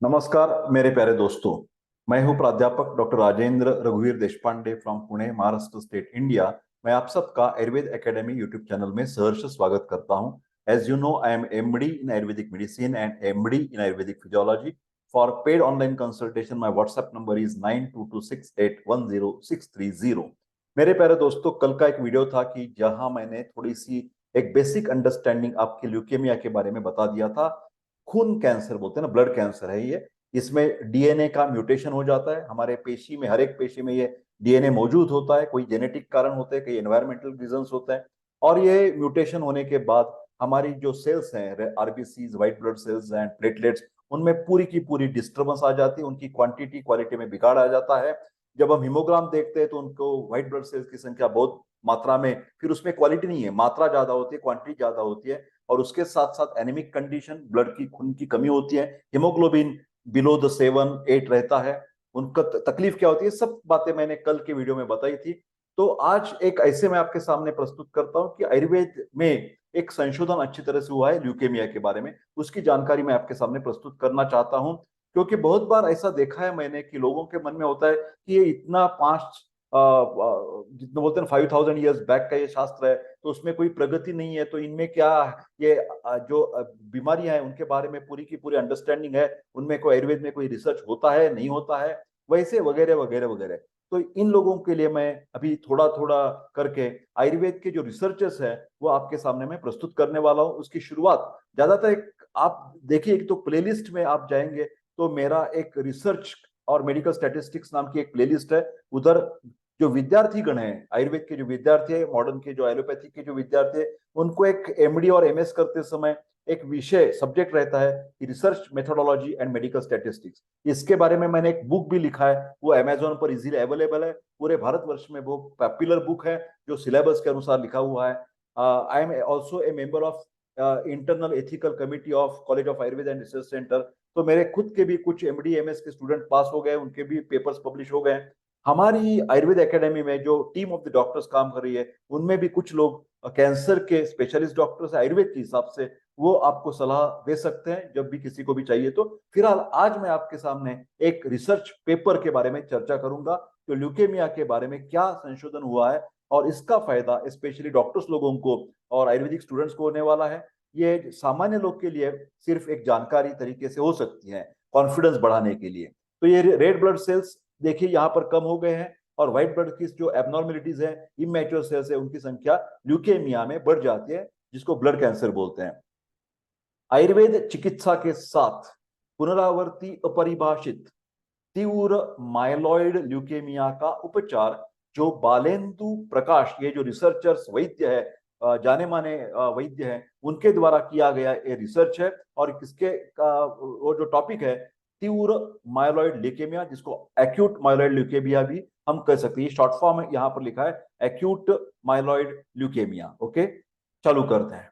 नमस्कार मेरे प्यारे दोस्तों। मैं हूं प्राध्यापक डॉक्टर राजेंद्र रघुवीर Deshpande from Pune, Maharashtra state, India. मैं आप सबका आयुर्वेद एकेडमी यूट्यूब चैनल में सहर्ष स्वागत करता हूं। As you know, I am MD in Ayurvedic medicine and MD in Ayurvedic physiology. For paid online consultation my WhatsApp number is 9226810630। मेरे प्यारे दोस्तों, कल का एक वीडियो था कि जहां मैंने थोड़ी सी एक बेसिक अंडरस्टैंडिंग आपके ल्यूकेमिया के बारे में बता दिया था। खून कैंसर बोलते हैं ना, ब्लड कैंसर है ये। इसमें डीएनए का म्यूटेशन हो जाता है। हमारे पेशी में, हर एक पेशी में ये डीएनए मौजूद होता है। कोई जेनेटिक कारण होते हैं, कई एनवायरमेंटल रीजंस होते हैं। और ये म्यूटेशन होने के बाद हमारी जो सेल्स हैं, RBCs, white blood cells and platelets, उनमें पूरी की पूरी डिस्टर्बेंस आ जाती है। उनकी क्वांटिटी क्वालिटी में बिगाड़ आ जाता है। जब हम हीमोग्राम देखते हैं तो उनको व्हाइट ब्लड सेल्स की संख्या बहुत मात्रा में, फिर उसमें क्वालिटी नहीं है, मात्रा ज्यादा होती है, क्वांटिटी ज्यादा होती है। और उसके साथ साथ एनीमिक कंडीशन, ब्लड की, खून की कमी होती है। हिमोग्लोबिन बिलो द 7-8 रहता है। उनका तकलीफ क्या होती है, सब बातें मैंने कल के वीडियो में बताई थी। तो आज एक ऐसे मैं आपके सामने प्रस्तुत करता हूं कि आयुर्वेद में एक संशोधन अच्छी तरह से हुआ है ल्यूकेमिया के बारे में। उसकी जानकारी मैं आपके सामने प्रस्तुत करना चाहता हूं, क्योंकि बहुत बार ऐसा देखा है मैंने कि लोगों के मन में होता है कि ये इतना पांच जितना बोलते हैं 5000 ईयर्स बैक का ये शास्त्र है, तो उसमें कोई प्रगति नहीं है, तो इनमें क्या ये जो बीमारियां हैं उनके बारे में पूरी की पूरी अंडरस्टैंडिंग है, उनमें कोई आयुर्वेद में कोई रिसर्च होता है नहीं होता है, वैसे वगैरह वगैरह वगैरह। तो इन लोगों के लिए मैं अभी थोड़ा थोड़ा करके आयुर्वेद के जो रिसर्चर्स है वो आपके सामने मैं प्रस्तुत करने वाला हूँ। उसकी शुरुआत ज्यादातर एक आप देखिए, एक तो प्लेलिस्ट में आप जाएंगे तो मेरा एक रिसर्च और मेडिकल स्टैटिस्टिक्स नाम की एक प्लेलिस्ट है। उधर जो विद्यार्थी गण है, आयुर्वेद के जो विद्यार्थी है, मॉडर्न के जो एलोपैथी के जो विद्यार्थी है, उनको एक एमडी और एमएस करते समय एक विषय सब्जेक्ट रहता है कि research methodology and medical statistics. इसके बारे में मैंने एक बुक भी लिखा है, वो अमेजोन पर इजीली अवेलेबल है। पूरे भारतवर्ष में वो पॉपुलर बुक है जो सिलेबस के अनुसार लिखा हुआ है। I am also a member of internal ethical committee of college of Ayurveda and research centre. तो मेरे खुद के भी कुछ एमडी एमएस के स्टूडेंट पास हो गए, उनके भी पेपर्स पब्लिश हो गए। हमारी आयुर्वेद एकेडमी में जो टीम ऑफ द डॉक्टर्स काम कर रही है, उनमें भी कुछ लोग कैंसर के स्पेशलिस्ट डॉक्टर्स आयुर्वेद के हिसाब से, वो आपको सलाह दे सकते हैं जब भी किसी को भी चाहिए। तो फिलहाल आज मैं आपके सामने एक रिसर्च पेपर के बारे में चर्चा करूंगा, तो ल्यूकेमिया के बारे में क्या संशोधन हुआ है और इसका फायदा स्पेशली डॉक्टर्स लोगों को और आयुर्वेदिक स्टूडेंट्स को होने वाला है। ये सामान्य लोग के लिए सिर्फ एक जानकारी तरीके से हो सकती है, कॉन्फिडेंस बढ़ाने के लिए। तो ये रेड ब्लड सेल्स देखिए यहाँ पर कम हो गए हैं, और व्हाइट ब्लड की जो एबनॉर्मेलिटीज है, इमेच्योर सेल्स है, उनकी संख्या ल्यूकेमिया में बढ़ जाती है, जिसको ब्लड कैंसर बोलते हैं। आयुर्वेद चिकित्सा के साथ पुनरावर्ती अपरिभाषित तीव्र माइलॉइड ल्यूकेमिया का उपचार, जो बालेंदु प्रकाश, ये जो रिसर्चर्स वैद्य है, जाने माने वैद्य है, उनके द्वारा किया गया ये रिसर्च है। और इसके वो जो टॉपिक है, तीव्र माइलॉइड ल्यूकेमिया, जिसको एक्यूट माइलॉइड ल्यूकेमिया भी हम कह सकते हैं। शॉर्ट फॉर्म यहाँ पर लिखा है एक्यूट माइलॉइड ल्यूकेमिया। ओके, चालू करते हैं।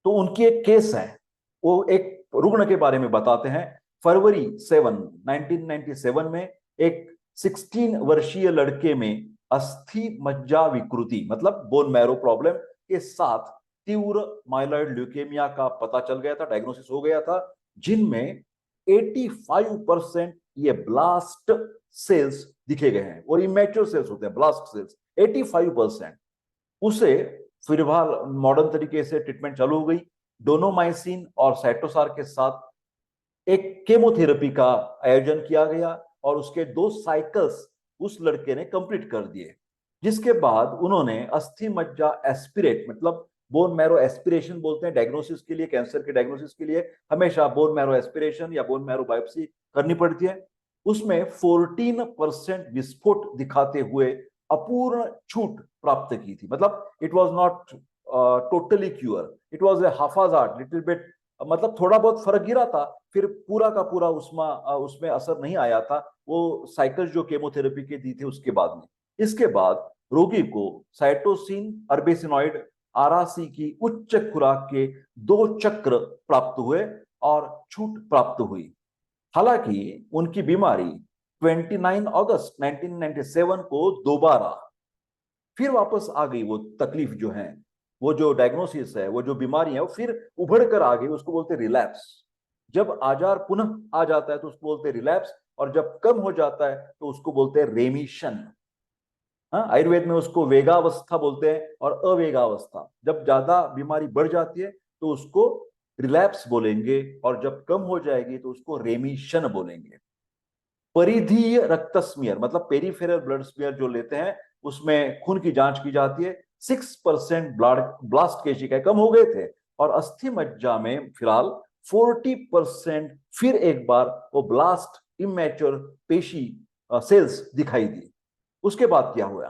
तो उनकी एक केस है, वो एक रुग्ण के बारे में बताते हैं। फरवरी 1997 में एक 16 वर्षीय लड़के में अस्थि मज्जा विकृति, मतलब बोन मैरो प्रॉब्लम के साथ तीव्र माइलॉइड ल्यूकेमिया का पता चल गया था, डायग्नोसिस हो गया था, जिनमें 85% ये ब्लास्ट सेल्स दिखे गए हैं। और इमेच्योर सेल्स होते हैं ब्लास्ट सेल्स, 85%। उसे फिलहाल मॉडर्न तरीके से ट्रीटमेंट चालू हो गई, डोनोमाइसिन और साइटोसार के साथ एक केमोथेरेपी का आयोजन किया गया, और उसके 2 साइकिल्स उस लड़के ने कंप्लीट कर दिए। जिसके बाद उन्होंने अस्थि मज्जा एस्पिरेट, मतलब बोन मैरो एस्पिरेशन बोलते हैं डायग्नोसिस के लिए, कैंसर के डायग्नोसिस के लिए हमेशा बोन मैरो एस्पिरेशन या बोन मैरो बायोप्सी करनी पड़ती है। उसमें 14% विस्फोट दिखाते हुए अपूर्ण छूट प्राप्त की थी। मतलब it was not totally cure, it was a haphazard little bit, मतलब थोड़ा बहुत फर्क गिरा था, फिर पूरा का पूरा उसमें असर नहीं आया था, वो साइकिल जो केमोथेरेपी के दी थे उसके बाद में। इसके बाद रोगी को साइटोसिन अर्बेसिनॉइड आरआरसी की उच्च खुराक के 2 चक्र प्राप्त हुए और छूट प्राप्त हुई। हालांकि उनकी बीमारी 29 अगस्त 1997 को दोबारा फिर वापस आ गई। वो तकलीफ जो है, वो जो डायग्नोसिस है, वो जो बीमारी है, वो फिर उभर कर आ गई, उसको बोलते हैं रिलैप्स। जब आजार पुनः आ जाता है तो उसको बोलते हैं रिलैप्स, और जब कम हो जाता है तो उसको बोलते हैं रेमिशन। हाँ, आयुर्वेद में उसको वेगावस्था बोलते हैं और अवेगावस्था। जब ज्यादा बीमारी बढ़ जाती है तो उसको रिलैप्स बोलेंगे, और जब कम हो जाएगी तो उसको रेमिशन बोलेंगे। परिधीय रक्त स्मीयर मतलब पेरिफेरल ब्लड स्मीयर जो लेते हैं, उसमें खून की जांच की जाती है। 6% ब्लड ब्लास्ट केशिकाएं कम हो गए थे, और अस्थि मज्जा में फिलहाल 40% फिर एक बार वो ब्लास्ट इमेच्योर पेशी सेल्स दिखाई दी। उसके बाद क्या हुआ,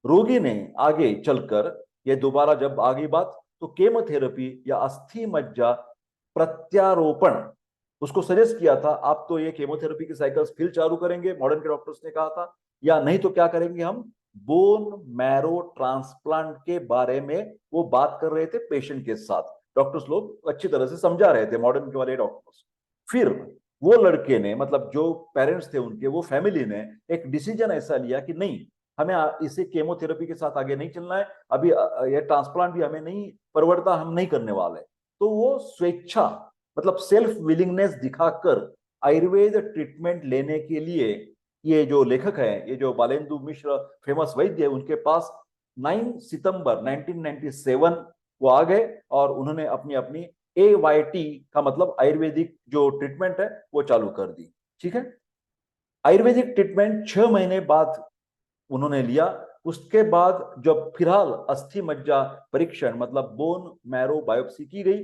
रोगी ने आगे चलकर, ये दोबारा जब आ गई बात, तो केमोथेरेपी या अस्थि मज्जा प्रत्यारोपण उसको सजेस्ट किया था। आप तो ये केमोथेरेपी की साइकिल्स फिर चालू करेंगे, मॉडर्न के डॉक्टर्स ने कहा था, या नहीं तो क्या करेंगे हम, बोन मैरो ट्रांसप्लांट के बारे में वो बात कर रहे थे पेशेंट के साथ। डॉक्टर्स लोग अच्छी तरह से समझा रहे थे, मॉडर्न के वाले डॉक्टर्स। फिर वो लड़के ने, मतलब जो पेरेंट्स थे उनके, वो फैमिली ने एक डिसीजन ऐसा लिया कि नहीं, हमें इसे केमोथेरेपी के साथ आगे नहीं चलना है, अभी ये ट्रांसप्लांट भी हमें नहीं परवड़ता, हम नहीं करने वाले। तो वो स्वेच्छा मतलब सेल्फ विलिंगनेस दिखाकर आयुर्वेद ट्रीटमेंट लेने के लिए, ये जो लेखक है, ये जो बालेंदु मिश्र फेमस वैद्य है, उनके पास 9 सितंबर 1997 वो आ गए, और उन्होंने अपनी अपनी AYT का मतलब आयुर्वेदिक जो ट्रीटमेंट है वो चालू कर दी। ठीक है, आयुर्वेदिक ट्रीटमेंट 6 महीने बाद उन्होंने लिया। उसके बाद जब फिलहाल अस्थि मज्जा परीक्षण मतलब बोन मैरो बायोप्सी की गई,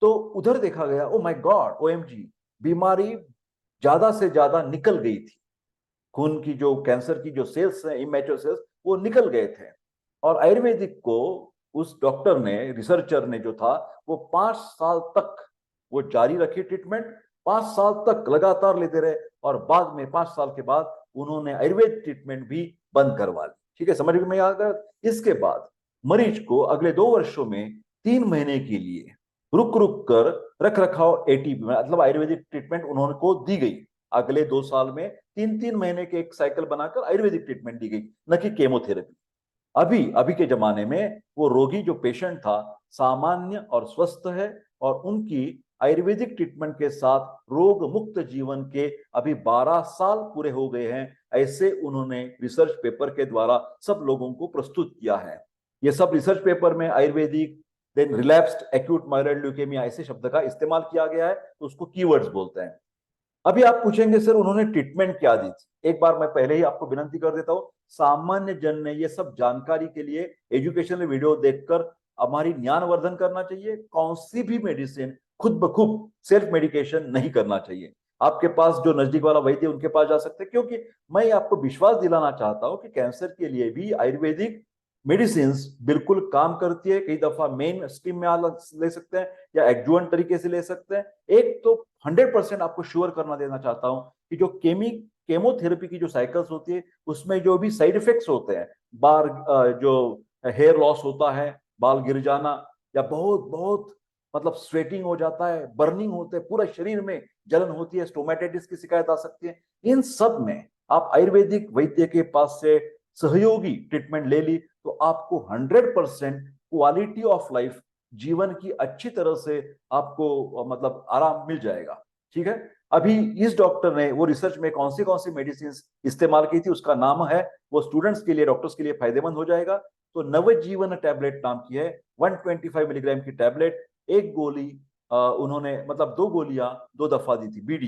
तो उधर देखा गया, ओ माय गॉड, OMG, बीमारी ज्यादा से ज्यादा निकल गई थी। खून की जो कैंसर की जो सेल्स हैं, इमेच्योर सेल्स, वो निकल गए थे। और आयुर्वेदिक को उस डॉक्टर ने, रिसर्चर ने जो था, वो 5 साल तक वो जारी रखी ट्रीटमेंट, 5 साल तक लगातार लेते रहे, और बाद में 5 साल के बाद उन्होंने आयुर्वेद ट्रीटमेंट भी बंद करवा ली। ठीक है, समझ में आ गया। इसके बाद मरीज को अगले 2 वर्षों में 3 महीने के लिए रुक रुक कर रख रखाव ATP मतलब आयुर्वेदिक ट्रीटमेंट उन्होंने को दी गई। अगले 2 साल में 3-3 महीने के एक साइकिल बनाकर आयुर्वेदिक ट्रीटमेंट दी गई, न कि केमोथेरेपी। अभी अभी के जमाने में वो रोगी जो पेशेंट था सामान्य और स्वस्थ है, और उनकी आयुर्वेदिक ट्रीटमेंट के साथ रोग मुक्त जीवन के अभी 12 साल पूरे हो गए हैं, ऐसे उन्होंने रिसर्च पेपर के द्वारा सब लोगों को प्रस्तुत किया है। ये सब रिसर्च पेपर में आयुर्वेदिक, then relapsed acute myeloid leukaemia ऐसे शब्द का इस्तेमाल किया गया है, तो उसको कीवर्ड्स बोलते हैं। अभी आप पूछेंगे सर उन्होंने ट्रीटमेंट क्या दी थी, एक बार मैं पहले ही आपको विनती कर देता हूं, सामान्य जन ने ये सब जानकारी के लिए एजुकेशनल वीडियो देखकर हमारी ज्ञानवर्धन करना चाहिए। कौन सी भी मेडिसिन खुद ब खुद सेल्फ मेडिकेशन नहीं करना चाहिए। आपके पास जो नजदीक वाला वैद्य उनके पास जा सकते हैं, क्योंकि मैं आपको विश्वास दिलाना चाहता हूं कि कैंसर के लिए भी आयुर्वेदिक मेडिसिन बिल्कुल काम करती है। कई दफा मेन स्ट्रीम में ले सकते हैं, या एडजुवेंट तरीके से ले सकते हैं। एक तो 100% आपको श्योर करना देना चाहता हूं कि जो केमोथेरेपी की जो साइकिल्स होती है, उसमें जो भी साइड इफेक्ट्स होते हैं, बार जो हेयर लॉस होता है, बाल गिर जाना, या बहुत बहुत मतलब स्वेटिंग हो जाता है, बर्निंग होते हैं, पूरा शरीर में जलन होती है, स्टोमेटाइटिस की शिकायत आ सकती है, इन सब में आप आयुर्वेदिक वैद्य के पास से सहयोगी ट्रीटमेंट ले ली तो आपको 100% क्वालिटी ऑफ लाइफ, जीवन की अच्छी तरह से आपको मतलब आराम मिल जाएगा। ठीक है, अभी इस डॉक्टर ने वो रिसर्च में कौन सी मेडिसिन इस्तेमाल की थी, उसका नाम है, वो स्टूडेंट्स के लिए, डॉक्टर्स के लिए फायदेमंद हो जाएगा। तो नवजीवन टैबलेट नाम की है, 125 मिलीग्राम की टैबलेट, एक गोली उन्होंने मतलब 2 गोलियां 2 दफा दी थी, BD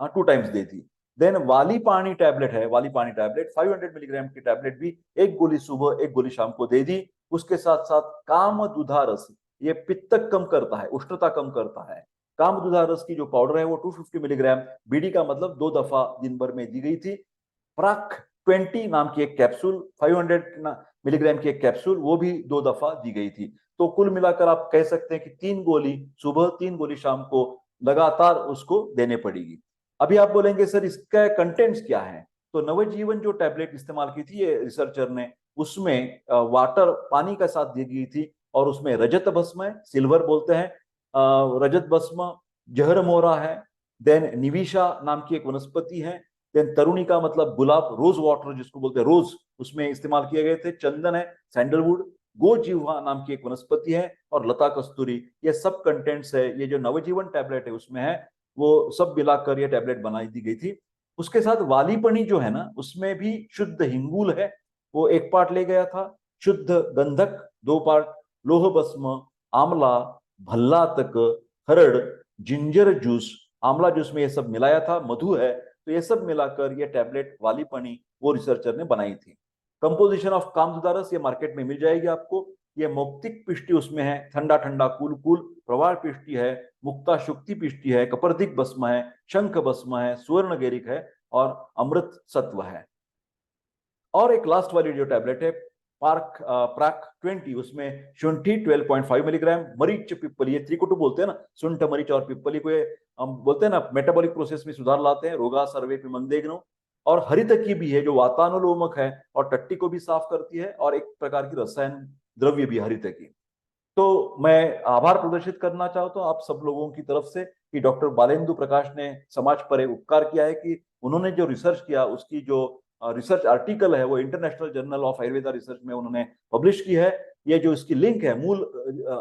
2 टाइम्स दी थी। देन वाली पानी टैबलेट है, वाली पानी टैबलेट 500 मिलीग्राम की टैबलेट भी, एक गोली सुबह एक गोली शाम को दे दी। उसके साथ साथ काम दुधा रस, ये पित्त कम करता है, उष्णता कम करता है। काम दुधा रस की जो पाउडर है वो 250 मिलीग्राम, BD का मतलब 2 दफा दिन भर में दी गई थी। प्राक 20 नाम की एक कैप्सूल, 500 मिलीग्राम की एक कैप्सूल, वो भी 2 दफा दी गई थी। तो कुल मिलाकर आप कह सकते हैं कि 3 गोली सुबह 3 गोली शाम को लगातार उसको देने पड़ेगी। अभी आप बोलेंगे सर इसका कंटेंट्स क्या है, तो नवजीवन जो टैबलेट इस्तेमाल की थी ये रिसर्चर ने, उसमें वाटर पानी का साथ दी गई थी, और उसमें रजत भस्म है, सिल्वर बोलते हैं, रजत भस्म, जहर मोरा है, देन निविशा नाम की एक वनस्पति है, देन तरुणी का मतलब गुलाब, रोज वाटर जिसको बोलते हैं रोज, उसमें इस्तेमाल किए गए थे, चंदन है, सैंडलवुड, गोजीवा नाम की एक वनस्पति है, और लता कस्तूरी, ये सब कंटेंट्स है, ये जो नवजीवन टैबलेट है उसमें है। वो सब मिलाकर ये टैबलेट बनाई दी गई थी। उसके साथ वालीपनी जो है ना, उसमें भी शुद्ध हिंगूल है, वो 1 पार्ट ले गया था। शुद्ध गंधक 2 पार्ट, लोह भस्म, आंवला, भल्लातक, हरड़, जिंजर जूस, आंवला जूस में ये सब मिलाया था, मधु है, तो ये सब मिलाकर ये टैबलेट वालीपनी वो रिसर्चर ने बनाई थी। कंपोजिशन ऑफ कामधुदारस ये मार्केट में मिल जाएगी आपको। ये मौक्तिक पिष्टि उसमें है, ठंडा ठंडा कूल कूल, प्रवाल पिष्टि है, मुक्ता शुक्ति पिष्टि है, कपर्दिक भस्म है, शंख भस्म है, सुवर्ण गेरिक है और अमृत सत्व है। और एक लास्ट वाली जो टैबलेट है प्राक 20, उसमें शुंठी 12.5 मिलीग्राम, मरीच पिप्पली, ये त्रिकुटु बोलते हैं ना, सुंठ मरीच और पिप्पली को, ये हम बोलते हैं ना मेटाबॉलिक प्रोसेस में सुधार लाते हैं, रोगा सर्वे पिमंदेग्नो। और हरितकी भी है जो वातानुलोमक है और टट्टी को भी साफ करती है, और एक प्रकार की रसायन द्रव्य भी हरितकी। तो मैं आभार प्रदर्शित करना चाहता हूं आप सब लोगों की तरफ से कि डॉक्टर बालेंदु प्रकाश ने समाज पर एक उपकार किया है कि उन्होंने जो रिसर्च किया उसकी जो रिसर्च आर्टिकल है वो international journal of Ayurveda research में उन्होंने पब्लिश की है। ये जो इसकी लिंक है, मूल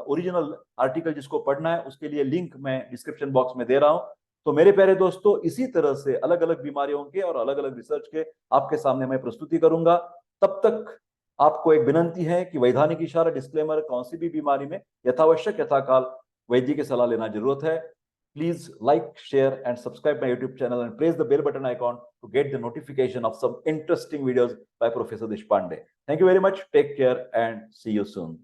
ओरिजिनल आर्टिकल जिसको पढ़ना है उसके लिए लिंक मैं डिस्क्रिप्शन बॉक्स में दे रहा हूं। तो मेरे प्यारे दोस्तों, इसी तरह से अलग अलग बीमारियों के और अलग अलग रिसर्च के आपके सामने मैं प्रस्तुति करूंगा। तब तक आपको एक विनंती है कि वैधानिक इशारा डिस्क्लेमर, कौन सी भी बीमारी में यथावश्यक यथाकाल वैद्य की सलाह लेना जरूरत है। Please like, share, and subscribe my YouTube channel and press the bell button icon to get the notification of some interesting videos by Professor Deshpande. Thank you very much. Take care and see you soon.